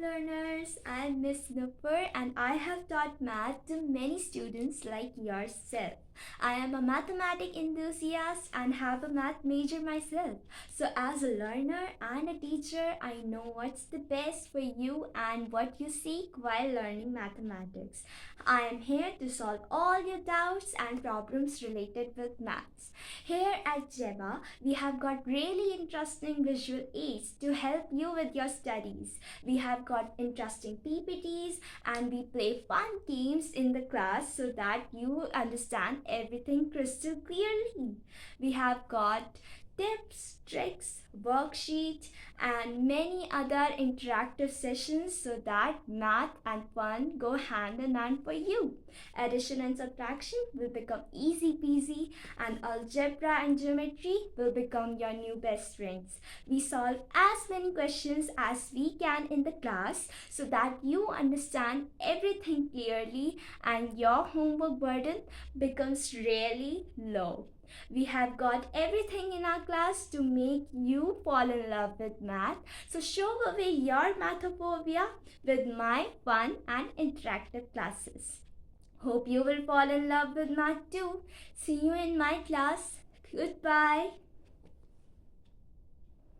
learners. I'm Miss Nupur and I have taught math to many students like yourself. I am a mathematic enthusiast and have a math major myself. So as a learner and a teacher, I know what's the best for you and what you seek while learning mathematics. I am here to solve all your doubts and problems related with maths. Here at GEMA, we have got really interesting visual aids to help you with your studies. We have got interesting PPTs and we play fun games in the class so that you understand everything crystal clearly. We have got tips, tricks, worksheets, and many other interactive sessions so that math and fun go hand in hand for you. Addition and subtraction will become easy peasy, and algebra and geometry will become your new best friends. We solve as many questions as we can in the class so that you understand everything clearly and your homework burden becomes really low. We have got everything in our class to make you fall in love with math. So show away your mathophobia with my fun and interactive classes. Hope you will fall in love with math too. See you in my class. Goodbye.